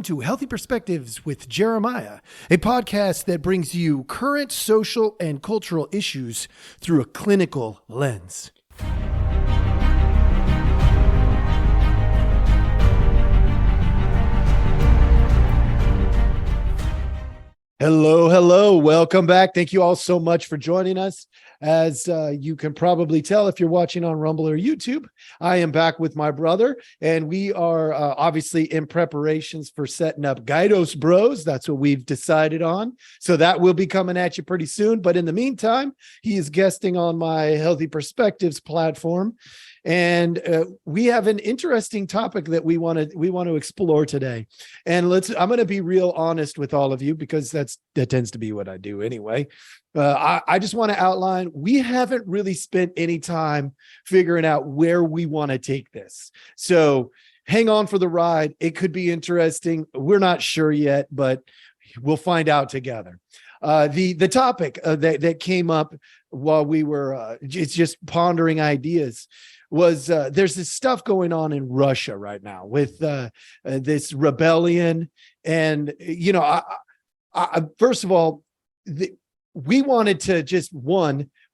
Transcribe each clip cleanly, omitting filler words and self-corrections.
to Healthy Perspectives with Jeremiah, a podcast that brings you current social and cultural issues through a clinical lens. Hello. Welcome back. Thank you all so much for joining us. As you can probably tell if you're watching on Rumble or YouTube, I am back with my brother, and we are obviously in preparations for setting up Guidos Bros. That's what we've decided on. So that will be coming at you pretty soon. But in the meantime, he is guesting on my Healthy Perspectives platform. And we have an interesting topic that we want to explore today. And I'm going to be real honest with all of you, because that tends to be what I do anyway. I just want to outline, we haven't really spent any time figuring out where we want to take this. So hang on for the ride. It could be interesting. We're not sure yet, but we'll find out together. The topic that came up while we were just pondering ideas was there's this stuff going on in Russia right now with this rebellion. And, first of all, we wanted to just,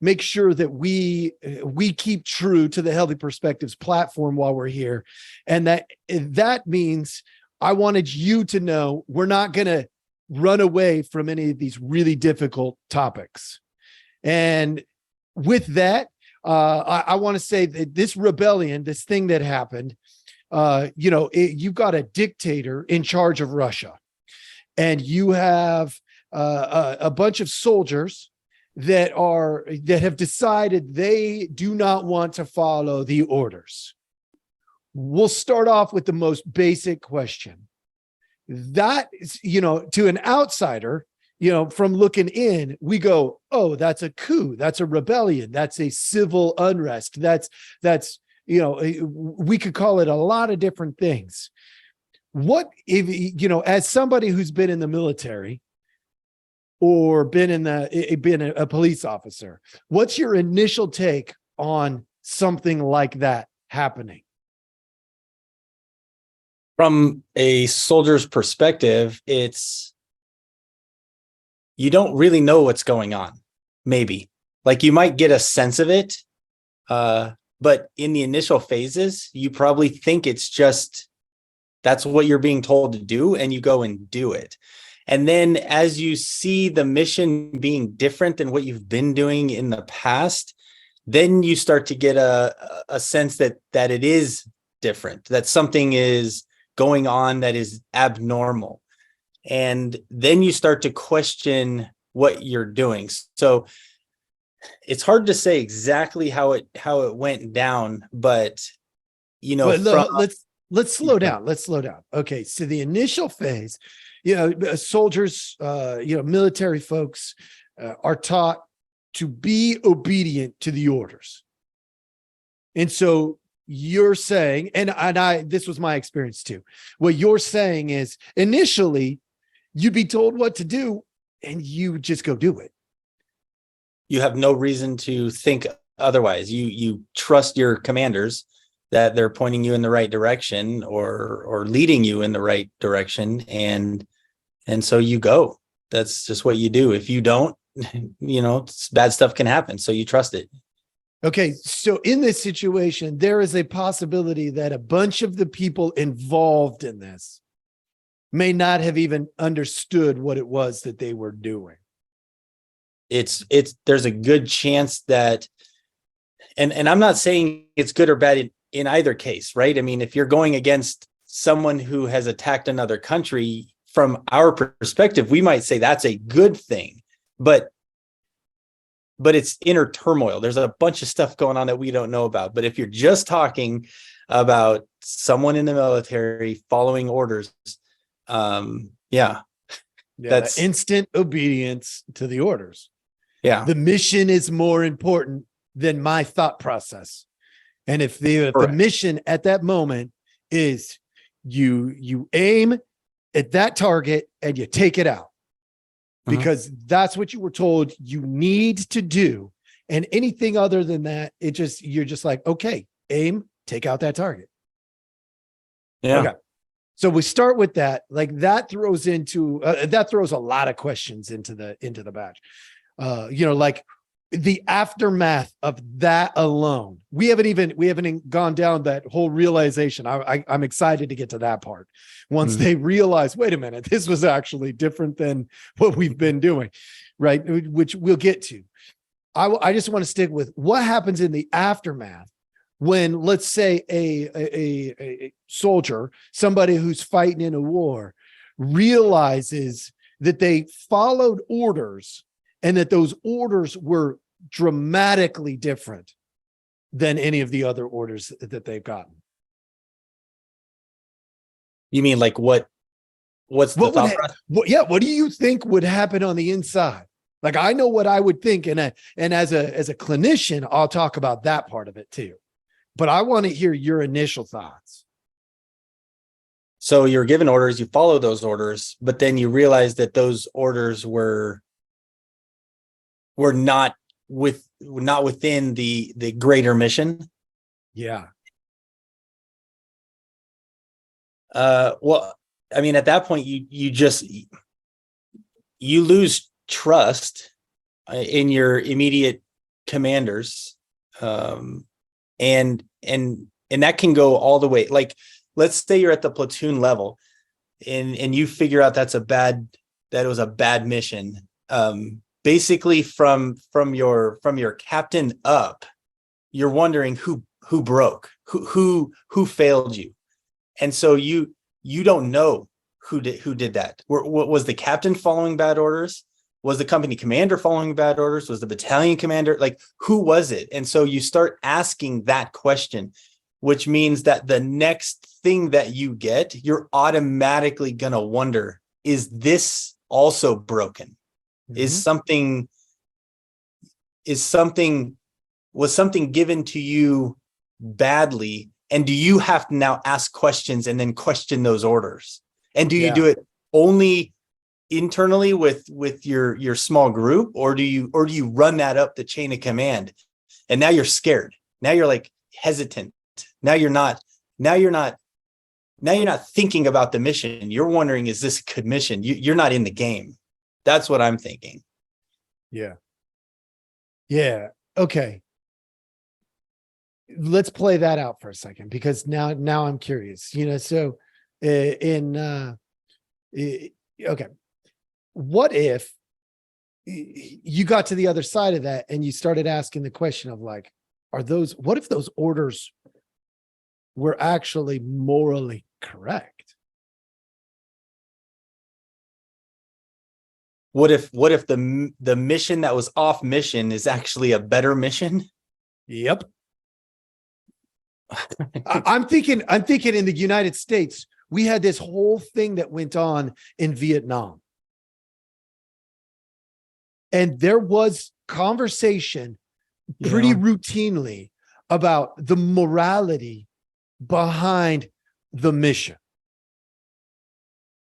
make sure that we keep true to the Healthy Perspectives platform while we're here. And that means I wanted you to know we're not going to run away from any of these really difficult topics. And with that, I want to say that this rebellion, this thing that happened, you've got a dictator in charge of Russia, and you have a bunch of soldiers that have decided they do not want to follow the orders. We'll start off with the most basic question. That is, to an outsider, from looking in, we go, oh, that's a coup. That's a rebellion. That's a civil unrest. That's, we could call it a lot of different things. What if, as somebody who's been in the military or been a police officer, what's your initial take on something like that happening? From a soldier's perspective, you don't really know what's going on. Maybe like you might get a sense of it. But in the initial phases, you probably think it's just, that's what you're being told to do, and you go and do it. And then as you see the mission being different than what you've been doing in the past, then you start to get a sense that it is different, that something is going on that is abnormal. And then you start to question what you're doing. So it's hard to say exactly how it went down, but let's slow down. Okay, so the initial phase, soldiers, military folks are taught to be obedient to the orders. And so you're saying, and this was my experience too. What you're saying is initially you'd be told what to do and you just go do it. You have no reason to think otherwise. You trust your commanders that they're pointing you in the right direction or leading you in the right direction. And so you go. That's just what you do. If you don't, bad stuff can happen. So you trust it. Okay. So in this situation, there is a possibility that a bunch of the people involved in this may not have even understood what it was that they were doing. There's a good chance that, and I'm not saying it's good or bad in either case, right? I mean, if you're going against someone who has attacked another country, from our perspective, we might say that's a good thing, but it's inner turmoil. There's a bunch of stuff going on that we don't know about. But if you're just talking about someone in the military following orders, that's instant obedience to the orders. Yeah. The mission is more important than my thought process. And if the mission at that moment is you aim at that target and you take it out, because that's what you were told you need to do. And anything other than that, you're just like, okay, aim, take out that target. Yeah. Okay. So we start with that. Like that throws a lot of questions into the batch. Like the aftermath of that alone. We haven't even gone down that whole realization. I'm excited to get to that part. Once they realize, wait a minute, this was actually different than what we've been doing, right? Which we'll get to. I just want to stick with what happens in the aftermath when, let's say, a soldier, somebody who's fighting in a war, realizes that they followed orders and that those orders were dramatically different than any of the other orders that they've gotten. You mean like what's the thought process? What do you think would happen on the inside? Like, I know what I would think, and as a clinician, I'll talk about that part of it too. But I want to hear your initial thoughts. So you're given orders, you follow those orders, but then you realize that those orders were not within the greater mission. Yeah. Well, I mean, at that point, you lose trust in your immediate commanders, and that can go all the way. Like, let's say you're at the platoon level, and you figure out that it was a bad mission. Basically, from your captain up, you're wondering who broke, who failed you, and so you don't know who did that. Was the captain following bad orders? Was the company commander following bad orders? Was the battalion commander? Like, who was it? And so you start asking that question, which means that the next thing that you get, you're automatically going to wonder, is this also broken? Mm-hmm. Was something given to you badly? And do you have to now ask questions and then question those orders? And do you do it only internally with your small group, or do you run that up the chain of command? And now you're scared. Now you're like hesitant. Now you're not thinking about the mission. You're wondering, is this a good mission? You're not in the game. That's what I'm thinking. Yeah. Yeah. Okay. Let's play that out for a second, because now I'm curious, so okay. What if you got to the other side of that and you started asking the question of, like, what if those orders were actually morally correct? What if the mission that was off mission is actually a better mission? Yep. I'm thinking in the United States, we had this whole thing that went on in Vietnam. And there was conversation pretty routinely about the morality behind the mission.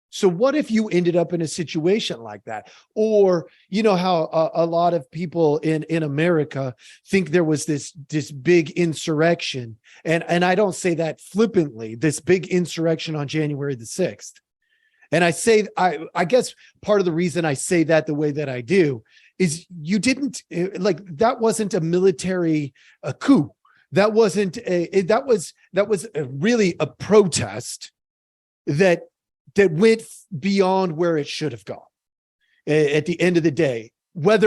So what if you ended up in a situation like that? Or, how a lot of people in America think there was this big insurrection. And I don't say that flippantly, this big insurrection on January the 6th. And I guess part of the reason I say that the way that I do is that wasn't a military coup. That wasn't that was really a protest that went beyond where it should have gone at the end of the day. But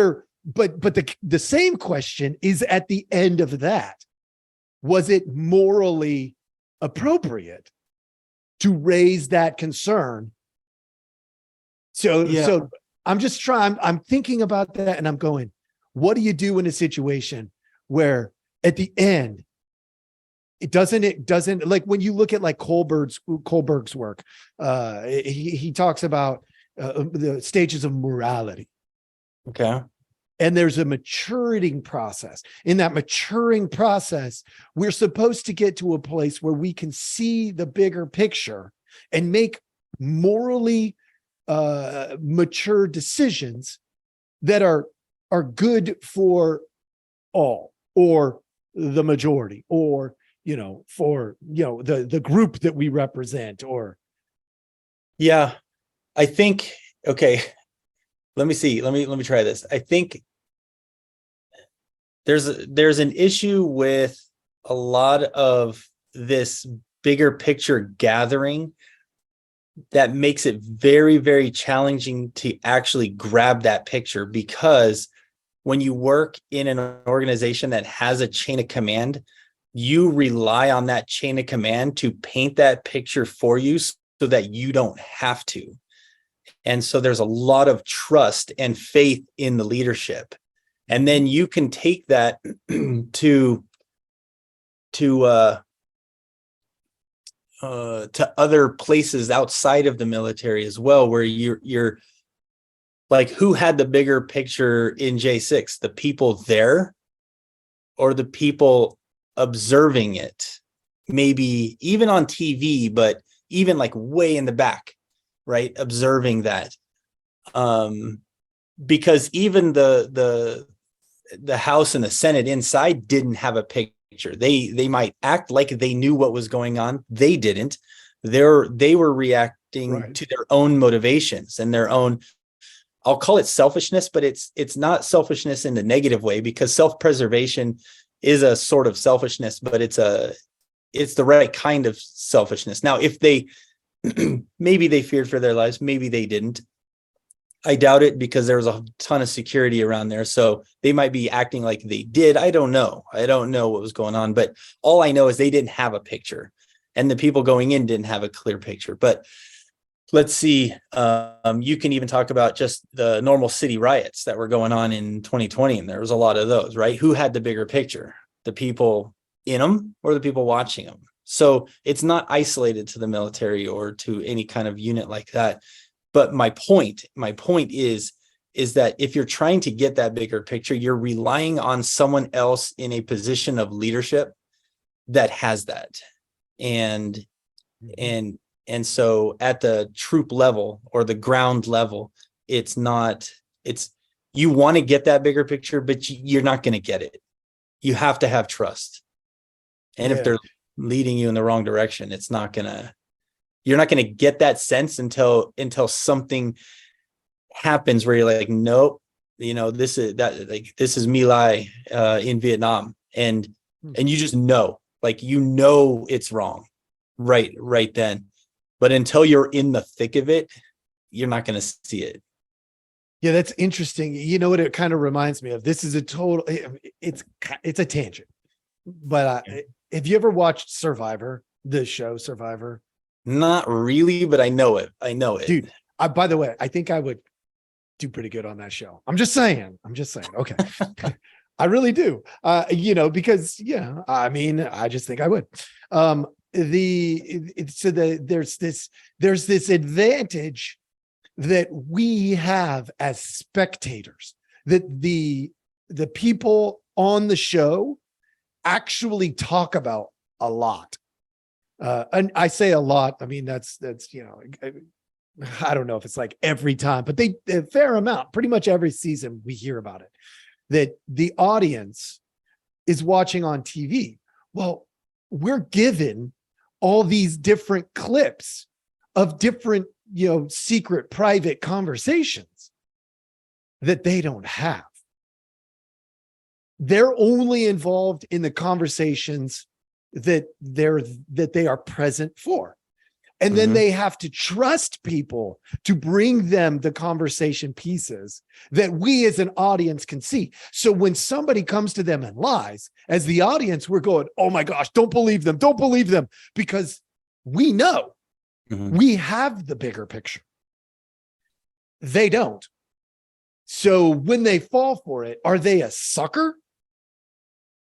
the same question is at the end of that. Was it morally appropriate to raise that concern? So I'm thinking about that, and I'm going, what do you do in a situation where at the end, it doesn't like, when you look at like Kohlberg's work, he talks about the stages of morality. Okay. And there's a maturing process. In that maturing process, we're supposed to get to a place where we can see the bigger picture and make morally mature decisions that are good for all, or the majority, or for the group that we represent, or Yeah, I think, okay, let me see. Let me try this. I think there's an issue with a lot of this bigger picture gathering that makes it very, very challenging to actually grab that picture, because when you work in an organization that has a chain of command, you rely on that chain of command to paint that picture for you so that you don't have to. And so there's a lot of trust and faith in the leadership. And then you can take that to other places outside of the military as well, where you're like, who had the bigger picture in J6? The people there or the people observing it? Maybe even on TV, but even like way in the back, right? Observing that. Because even the House and the Senate inside didn't have a picture. They might act like they knew what was going on. They didn't. They were reacting to their own motivations and their own, I'll call it selfishness, but it's not selfishness in the negative way, because self-preservation is a sort of selfishness, but it's the right kind of selfishness. Now, if they maybe they feared for their lives, maybe they didn't. I doubt it, because there was a ton of security around there. So they might be acting like they did. I don't know. I don't know what was going on, but all I know is they didn't have a picture, and the people going in didn't have a clear picture. But let's see. You can even talk about just the normal city riots that were going on in 2020. And there was a lot of those, right? Who had the bigger picture? The people in them or the people watching them? So it's not isolated to the military or to any kind of unit like that. But my point is that if you're trying to get that bigger picture, you're relying on someone else in a position of leadership that has that. And so at the troop level or the ground level, you want to get that bigger picture, but you're not going to get it. You have to have trust. And if they're leading you in the wrong direction, you're not going to get that sense until something happens where you're like, nope, this is My Lai in Vietnam. And you just know, it's wrong right then. But until you're in the thick of it, you're not going to see it. Yeah, that's interesting. You know what it kind of reminds me of? This is it's a tangent. But have you ever watched Survivor, the show Survivor? Not really, but I know it. Dude, by the way, I think I would do pretty good on that show. I'm just saying. Okay. I really do. Because I just think I would. There's this advantage that we have as spectators, that the people on the show actually talk about a lot. And I say a lot, I mean, that's I don't know if it's like every time, but a fair amount, pretty much every season we hear about it, that the audience is watching on TV. Well, we're given all these different clips of different, secret private conversations that they don't have. They're only involved in the conversations that they are present for. And then they have to trust people to bring them the conversation pieces that we as an audience can see. So when somebody comes to them and lies, as the audience, we're going, oh my gosh, don't believe them, because we know we have the bigger picture. They don't. So when they fall for it, are they a sucker?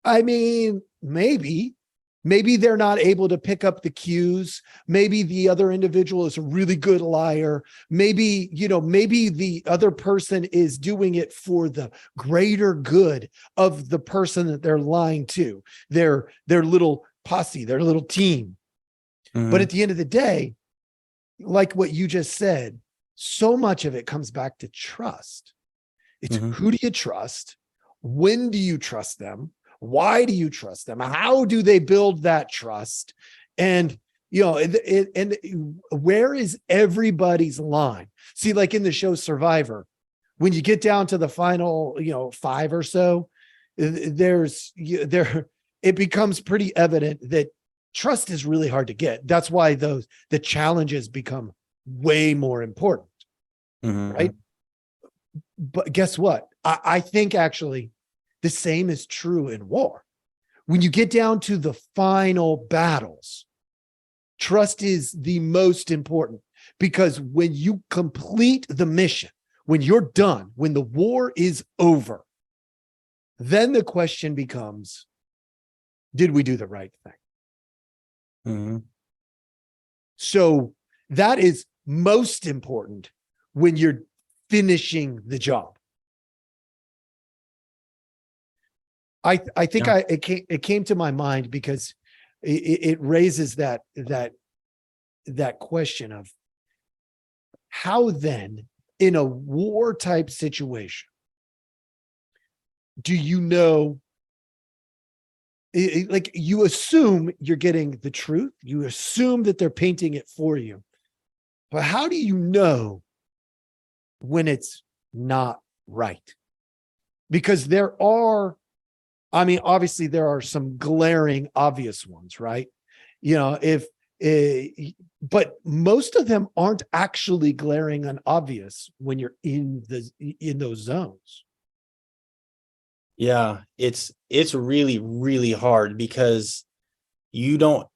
I mean, maybe they're not able to pick up the cues. Maybe the other individual is a really good liar. Maybe the other person is doing it for the greater good of the person that they're lying to, their little posse, their little team. But at the end of the day, like what you just said, so much of it comes back to trust. It's who do you trust? When do you trust them? Why do you trust them? How do they build that trust? And and where is everybody's line? See, like in the show Survivor, when you get down to the final, 5 or so, it becomes pretty evident that trust is really hard to get. That's why the challenges become way more important, right? But guess what? I think actually the same is true in war. When you get down to the final battles, trust is the most important, because when you complete the mission, when you're done, when the war is over, then the question becomes, did we do the right thing? So that is most important when you're finishing the job. I think it came to my mind because it raises that question of how then, in a war type situation, do you know, like, you assume you're getting the truth, you assume that they're painting it for you, but how do you know when it's not right? Because obviously there are some glaring obvious ones, right? But most of them aren't actually glaring and obvious when you're in those zones. Yeah, it's really, really hard because you don't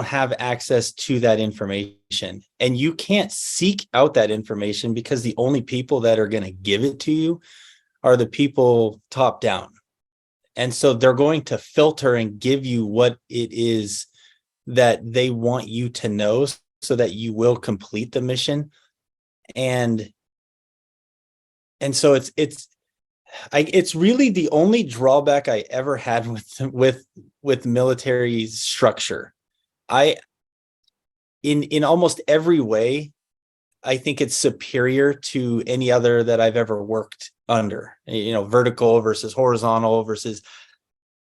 have access to that information, and you can't seek out that information because the only people that are going to give it to you are the people top down. And so they're going to filter and give you what it is that they want you to know so that you will complete the mission. And so it's really the only drawback I ever had with military structure. In almost every way, I think it's superior to any other that I've ever worked under. Vertical versus horizontal versus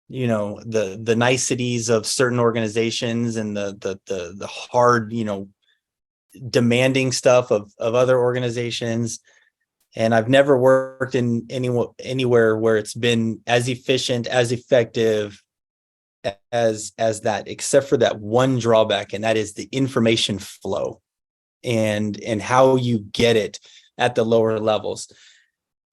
the niceties of certain organizations and the hard, demanding stuff of other organizations. And I've never worked in anywhere where it's been as efficient, as effective as that, except for that one drawback, and that is the information flow and how you get it at the lower levels.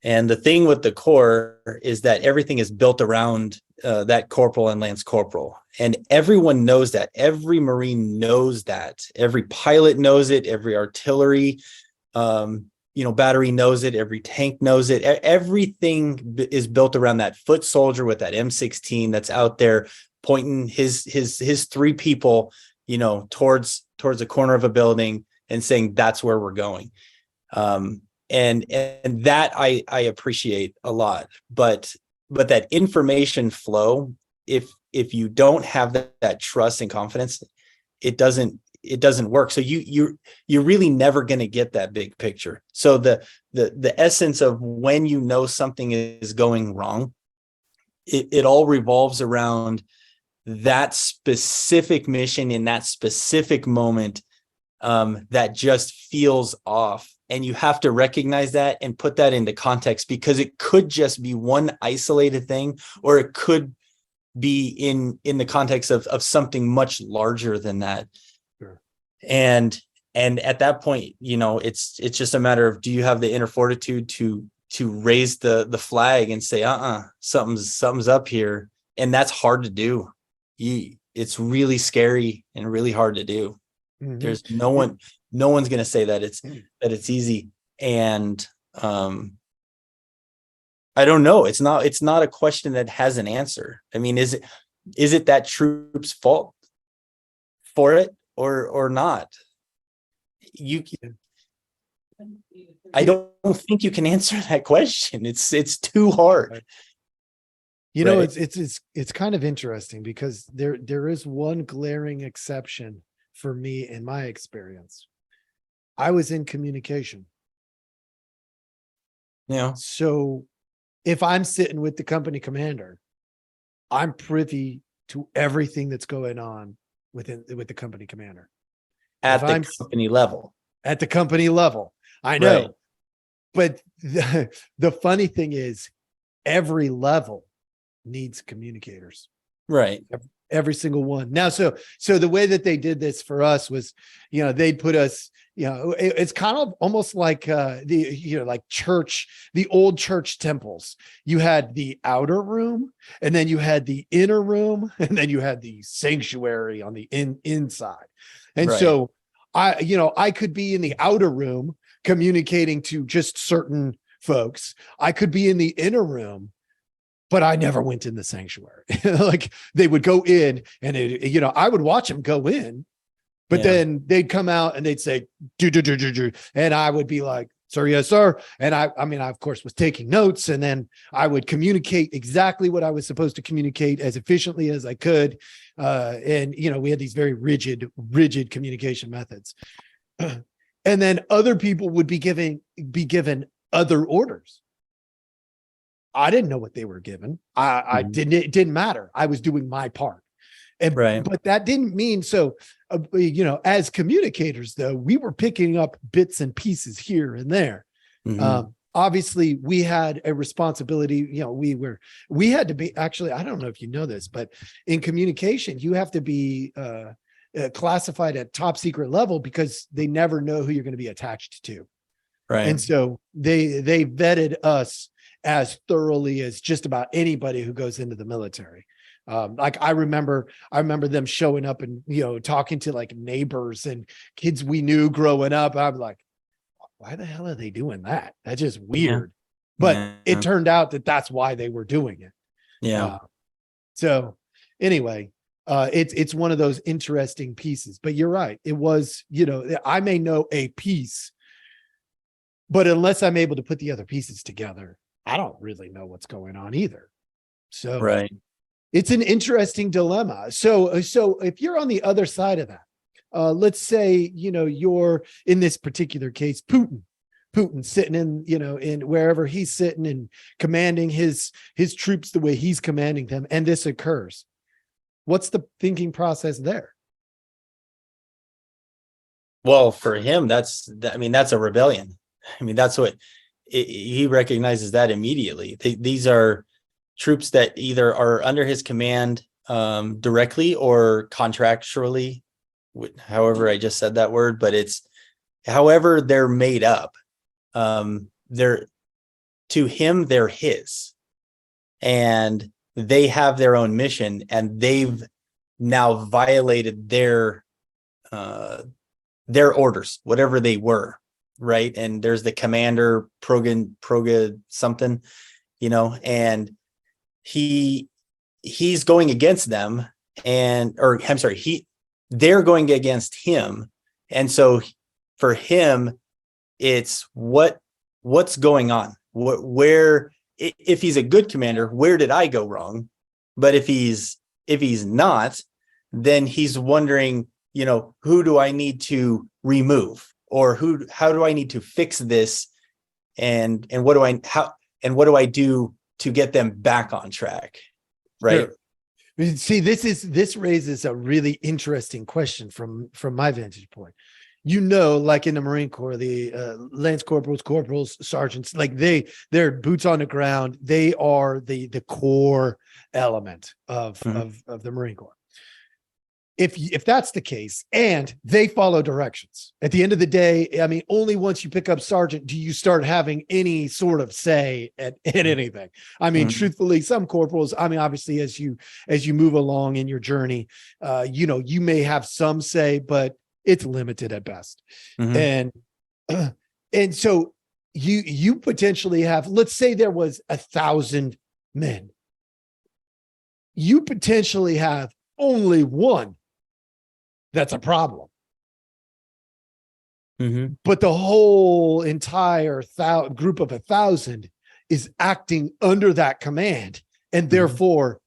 And the thing with the Corps is that everything is built around that corporal and lance corporal, and everyone knows that. Every Marine knows that. Every pilot knows it. Every artillery battery knows it. Every tank knows it. Everything is built around that foot soldier with that M16 that's out there pointing his 3 people, towards a corner of a building and saying that's where we're going. And that I appreciate a lot, but that information flow, if you don't have that trust and confidence, it doesn't work. So you're really never going to get that big picture. So the essence of when something is going wrong, it all revolves around that specific mission in that specific moment, that just feels off. And you have to recognize that and put that into context, because it could just be one isolated thing, or it could be in the context of something much larger than that. Sure. And at that point, it's just a matter of, do you have the inner fortitude to raise the flag and say, something's up here. And that's hard to do. It's really scary and really hard to do. Mm-hmm. There's no one's going to say that it's easy. And I don't know. It's not a question that has an answer. I mean, is it that troops' fault for it or not? I don't think you can answer that question. It's too hard. Right. It's kind of interesting, because there is one glaring exception for me in my experience. I was in communication. Yeah. So if I'm sitting with the company commander, I'm privy to everything that's going on with the company commander. At If the I'm company level. at the company level, I know. Right. But the funny thing is, every level needs communicators. Right. Every single one. Now, so the way that they did this for us was, they'd put us, it's kind of almost like like church, the old church temples. You had the outer room, and then you had the inner room, and then you had the sanctuary on the inside. And Right. so I could be in the outer room communicating to just certain folks. I could be in the inner room, but I never went in the sanctuary. Like, they would go in, and I would watch them go in, but then they'd come out and they'd say, do, and I would be like, sir, yes, sir. And I of course was taking notes, and then I would communicate exactly what I was supposed to communicate as efficiently as I could. And we had these very rigid communication methods. And then other people would be given other orders. I didn't know what they were given. I didn't. It didn't matter. I was doing my part, but that didn't mean so. As communicators, though, we were picking up bits and pieces here and there. Obviously, we had a responsibility. We had to be. Actually, I don't know if you know this, but in communication, you have to be classified at top secret level, because they never know who you're going to be attached to. Right. And so they vetted us as thoroughly as just about anybody who goes into the military. Like, I remember them showing up and, talking to like neighbors and kids we knew growing up. I'm like, why the hell are they doing that? That's just weird. But it turned out that that's why they were doing it. Yeah. So anyway, it's one of those interesting pieces, but you're right. It was, I may know a piece, but unless I'm able to put the other pieces together, I don't really know what's going on either. So Right. It's an interesting dilemma. So if you're on the other side of that, let's say, you're in this particular case, Putin sitting in wherever he's sitting and commanding his troops the way he's commanding them, and this occurs. What's the thinking process there? Well, for him, that's a rebellion. That's what he recognizes that immediately. These are troops that either are under his command directly or contractually, however I just said that word, but it's however they're made up. They're his, and they have their own mission, and they've now violated their orders, whatever they were. Right. And there's the commander, Proga something, and he's going against them, they're going against him. And so for him, it's what's going on, where, if he's a good commander, where did I go wrong? But if he's not, then he's wondering, who do I need to remove, or how do I need to fix this? And what do I do to get them back on track? Right. Sure. See, this raises a really interesting question from my vantage point. Like in the Marine Corps, the lance corporals, sergeants, like they're boots on the ground. They are the core element of the Marine Corps. If that's the case, and they follow directions, at the end of the day, only once you pick up sergeant do you start having any sort of say at anything. Truthfully, some corporals, obviously as you move along in your journey, you may have some say, but it's limited at best. And so you potentially have, let's say there was 1,000 men. You potentially have only one that's a problem. But the whole entire group of 1,000 is acting under that command, and therefore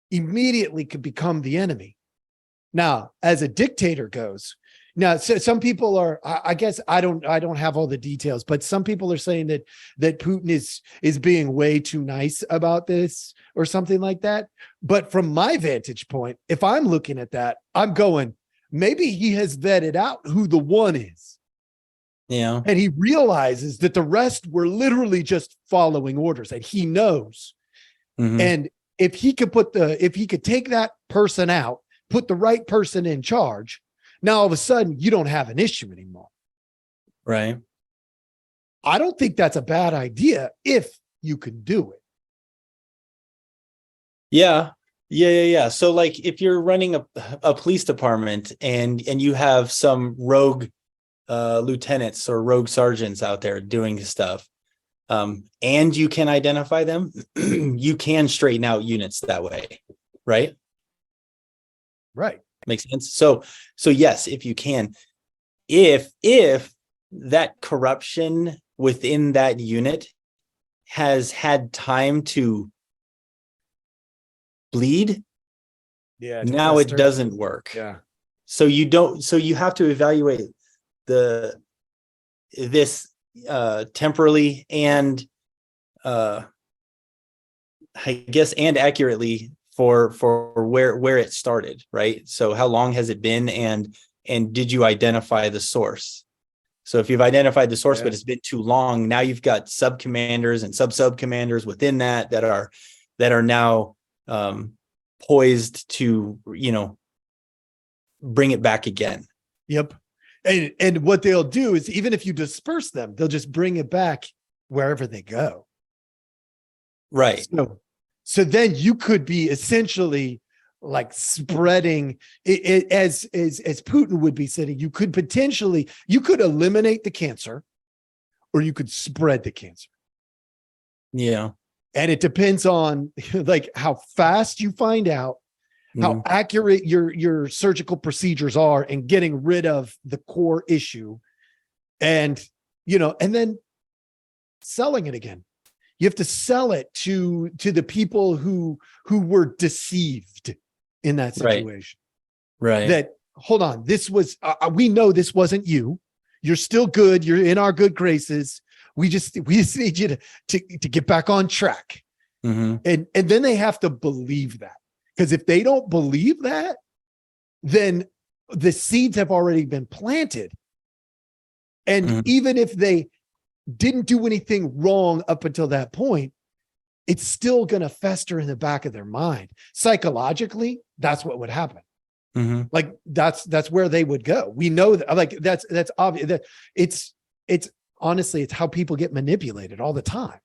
immediately could become the enemy. Now, as a dictator goes, Now, so some people are, I guess I don't have all the details, but some people are saying that Putin is being way too nice about this or something like that. But from my vantage point, if I'm looking at that, I'm going, maybe he has vetted out who the one is. Yeah. And he realizes that the rest were literally just following orders, and he knows. Mhm. And if he could take that person out, put the right person in charge, now all of a sudden you don't have an issue anymore. Right. I don't think that's a bad idea if you can do it. Yeah. So like if you're running a police department and you have some rogue lieutenants or rogue sergeants out there doing stuff, and you can identify them, you can straighten out units that way, right? Right. Makes sense. So yes, if you can, if that corruption within that unit has had time to bleed, Yeah. now it doesn't work. Yeah. So you have to evaluate this temporally and I guess and accurately for where it started, right? So how long has it been, and did you identify the source? So if you've identified the source, but it's been too long, now you've got sub commanders and sub commanders within that are now poised to, bring it back again. Yep. And what they'll do is, even if you disperse them, they'll just bring it back wherever they go. Right. So then you could be essentially like spreading it as Putin would be saying. You could eliminate the cancer, or you could spread the cancer. Yeah. And it depends on like how fast you find out, how accurate your surgical procedures are in getting rid of the core issue, and and then selling it again. You have to sell it to the people who were deceived in that situation. Right. That, hold on, this was we know this wasn't you. You're still good. You're in our good graces. We just need you to get back on track. Mm-hmm. And then they have to believe that. Because if they don't believe that, then the seeds have already been planted. And even if they didn't do anything wrong up until that point, it's still going to fester in the back of their mind. Psychologically, that's what would happen. Mm-hmm. Like that's where they would go. We know that, like that's obvious. That it's honestly, it's how people get manipulated all the time.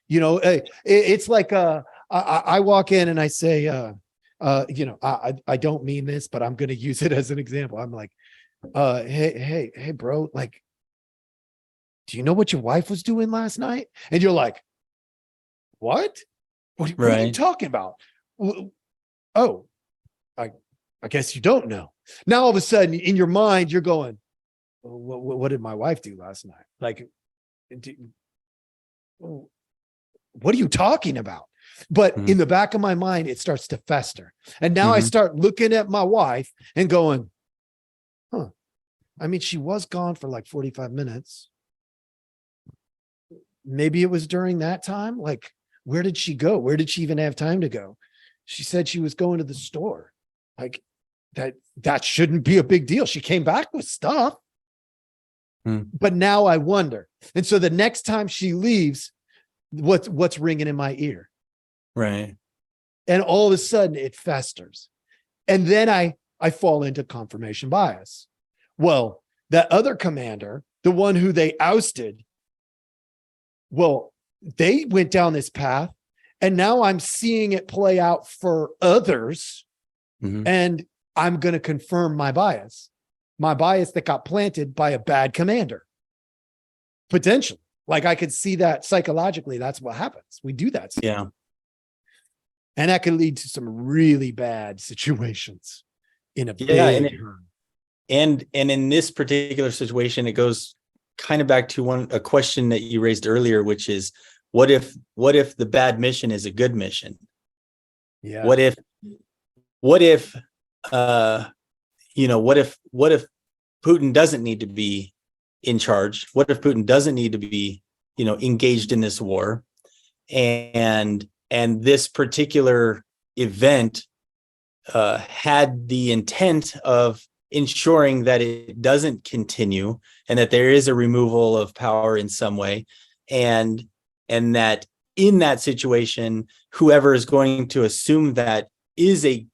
It's like I walk in and I say, I don't mean this, but I'm going to use it as an example. I'm like, hey, bro, like, do you know what your wife was doing last night? And you're like, what? What are you talking about? Oh, I guess you don't know. Now, all of a sudden in your mind, you're going, what did my wife do last night? Like, what are you talking about? But in the back of my mind, it starts to fester. And now I start looking at my wife and going, I mean, she was gone for like 45 minutes. Maybe it was during that time. Like, where did she go? Where did she even have time to go? She said she was going to the store. Like, that shouldn't be a big deal. She came back with stuff. But now I wonder. And so the next time she leaves, what's ringing in my ear? Right. And all of a sudden it festers. And then I fall into confirmation bias. Well, that other commander, the one who they ousted, well, they went down this path, and now I'm seeing it play out for others. And I'm going to confirm my bias that got planted by a bad commander. Potentially. Like, I could see that psychologically. That's what happens. We do that stuff. Yeah. And that can lead to some really bad situations in a big hurry. And in this particular situation, it goes kind of back to a question that you raised earlier, which is, what if the bad mission is a good mission? Yeah. What if Putin doesn't need to be in charge? What if Putin doesn't need to be, engaged in this war? And this particular event had the intent of ensuring that it doesn't continue, and that there is a removal of power in some way, and that in that situation, whoever is going to assume that is a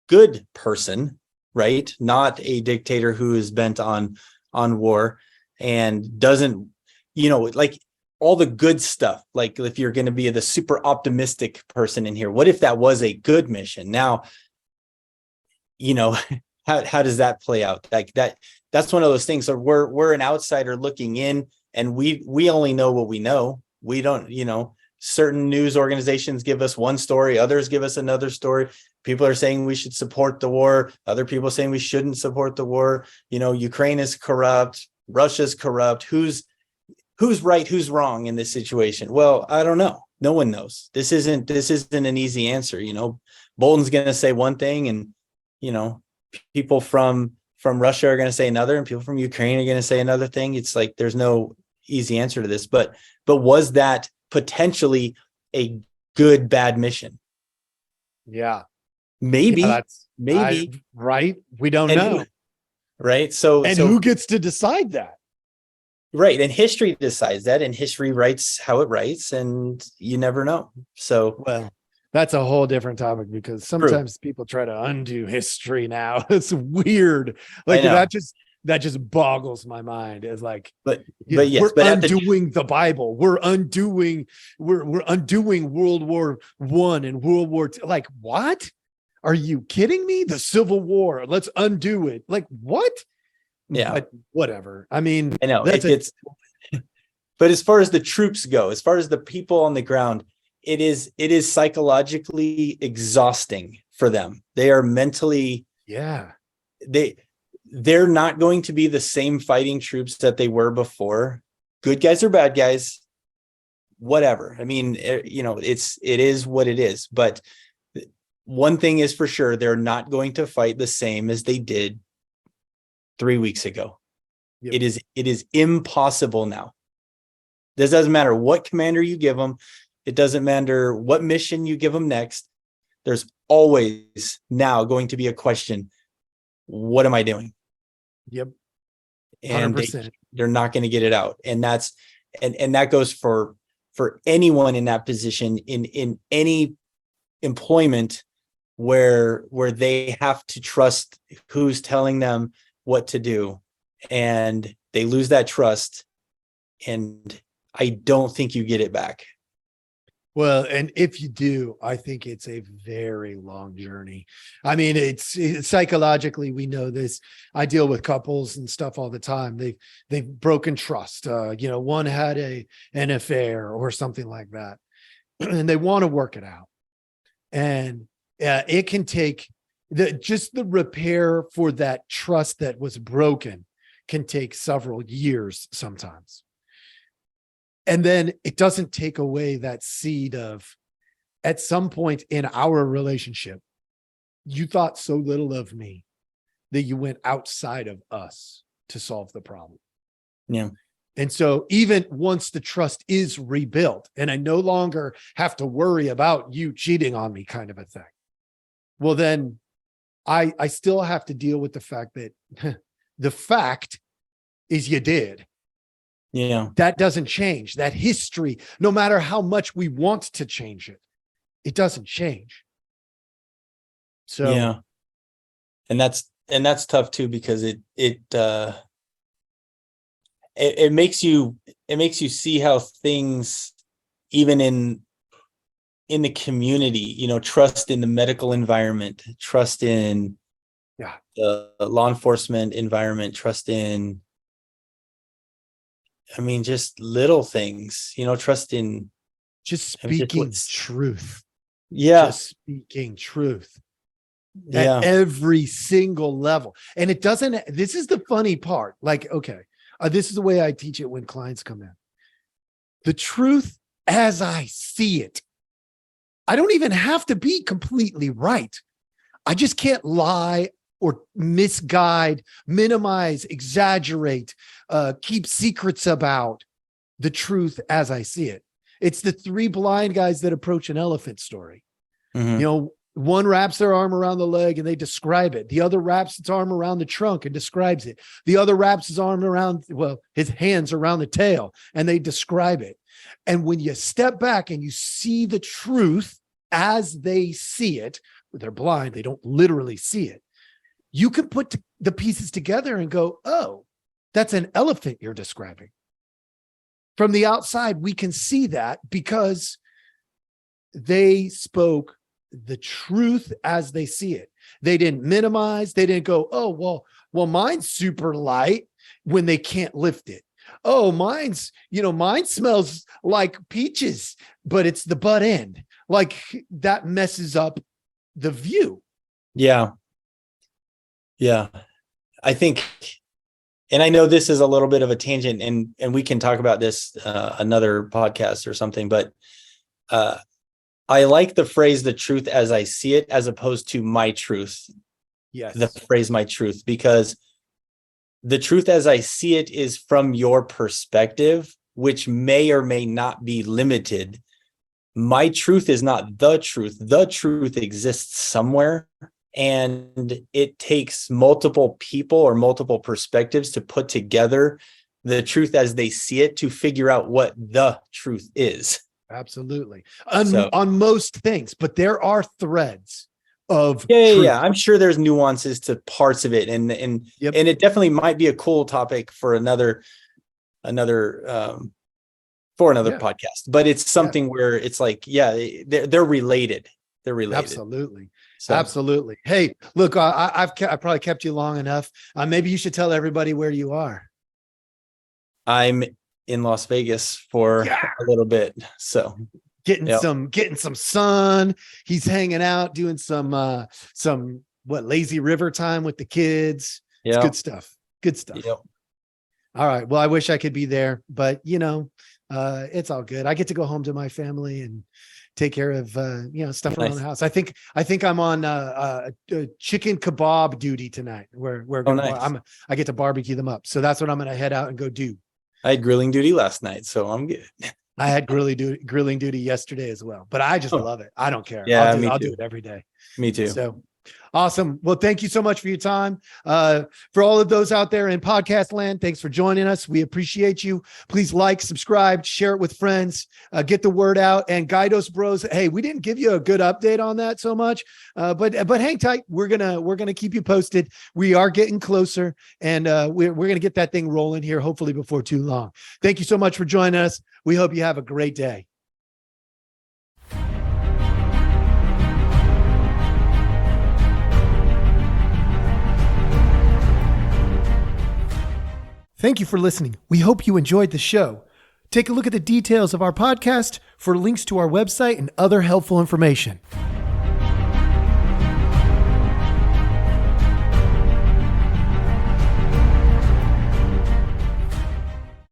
good person, right? Not a dictator who is bent on war and doesn't, like all the good stuff. Like if you're going to be the super optimistic person in here, what if that was a good mission? Now, how does that play out? Like that's one of those things. So we're an outsider looking in, and we only know what we know. We don't, certain news organizations give us one story, others give us another story. People are saying we should support the war. Other people saying we shouldn't support the war. Ukraine is corrupt. Russia's corrupt. Who's right? Who's wrong in this situation? Well, I don't know. No one knows. This isn't an easy answer. Bolton's going to say one thing, and people from Russia are going to say another, and people from Ukraine are going to say another thing. It's like there's no easy answer to this. But was that potentially a good bad mission? Yeah. Maybe. Yeah, maybe. Right. We don't know. Right. So who gets to decide that? Right. And history decides that, and history writes how it writes, and you never know. So, well, that's a whole different topic, because sometimes people try to undo history now. It's weird. Like that just boggles my mind. It's like, but we're undoing the Bible. We're undoing World War I and World War II. Like, what? Are you kidding me? The Civil War. Let's undo it. Like, what? Yeah. But whatever. I mean, I know but as far as the troops go, as far as the people on the ground, it is psychologically exhausting for them. They are mentally, they're not going to be the same fighting troops that they were before. Good guys or bad guys, whatever. I mean, it is what it is. But one thing is for sure, they're not going to fight the same as they did 3 weeks ago. Yep. It is impossible now. This doesn't matter what commander you give them. It doesn't matter what mission you give them next. There's always now going to be a question. What am I doing? Yep. 100%. And they're not going to get it out. And that's, and that goes for anyone in that position in any employment where they have to trust who's telling them what to do, and they lose that trust, and I don't think you get it back. Well, and if you do, I think it's a very long journey. I mean, it's psychologically, we know this. I deal with couples and stuff all the time. They've broken trust. One had an affair or something like that, and they want to work it out. And it can take the repair for that trust that was broken can take several years sometimes. And then it doesn't take away that seed of, at some point in our relationship, you thought so little of me that you went outside of us to solve the problem. Yeah. And so even once the trust is rebuilt and I no longer have to worry about you cheating on me kind of a thing, well, then I still have to deal with the fact that the fact is you did. Yeah. That doesn't change. That history, no matter how much we want to change it, it doesn't change. So yeah. And that's tough too, because it makes you see how things, even in the community, trust in the medical environment, trust in the law enforcement environment, trust in, just little things, trust in just speaking truth. Yeah. Just speaking truth. Yeah. At every single level. And it doesn't, this is the funny part. Like, okay, this is the way I teach it when clients come in. The truth as I see it. I don't even have to be completely right. I just can't lie or misguide, minimize, exaggerate, keep secrets about the truth as I see it. It's the three blind guys that approach an elephant story. Mhm. One wraps their arm around the leg and they describe it. The other wraps its arm around the trunk and describes it. The other wraps his arm around, his hands around the tail, and they describe it. And when you step back and you see the truth as they see it, they're blind, they don't literally see it. You can put the pieces together and go, oh, that's an elephant you're describing. From the outside, we can see that because they spoke the truth as they see it. They didn't minimize. They didn't go, oh, well, mine's super light when they can't lift it. Oh, mine smells like peaches, but it's the butt end. Like that messes up the view. Yeah. I think, and I know this is a little bit of a tangent, and we can talk about this another podcast or something, but I like the phrase, the truth as I see it, as opposed to my truth. Yes. The phrase my truth, because the truth as I see it is from your perspective, which may or may not be limited. My truth is not the truth. The truth exists somewhere, and it takes multiple people or multiple perspectives to put together the truth as they see it to figure out what the truth is. Absolutely. On most things, but there are threads of truth. Yeah. I'm sure there's nuances to parts of it, and it definitely might be a cool topic for another podcast. But it's something where it's like, they're related. They're related. Absolutely. So. Absolutely. Hey, look, I probably kept you long enough. Maybe you should tell everybody where you are. I'm in Las Vegas for a little bit. So getting some sun. He's hanging out, doing some lazy river time with the kids. It's good stuff. Good stuff. Yep. All right. Well, I wish I could be there, but it's all good. I get to go home to my family and take care of stuff around the house. I think I'm on chicken kebab duty tonight. I get to barbecue them up. So that's what I'm going to head out and go do. I had grilling duty last night, so I'm good. I had grilling duty yesterday as well, but I just love it. I don't care. Yeah, I'll do it every day. Me too. So awesome. Well, thank you so much for your time. For all of those out there in podcast land, thanks for joining us. We appreciate you. Please like, subscribe, share it with friends, get the word out. And Guidos Bros, hey, we didn't give you a good update on that so much, but hang tight. We're gonna keep you posted. We are getting closer, and we're gonna get that thing rolling here, hopefully before too long. Thank you so much for joining us. We hope you have a great day. Thank you for listening. We hope you enjoyed the show. Take a look at the details of our podcast for links to our website and other helpful information.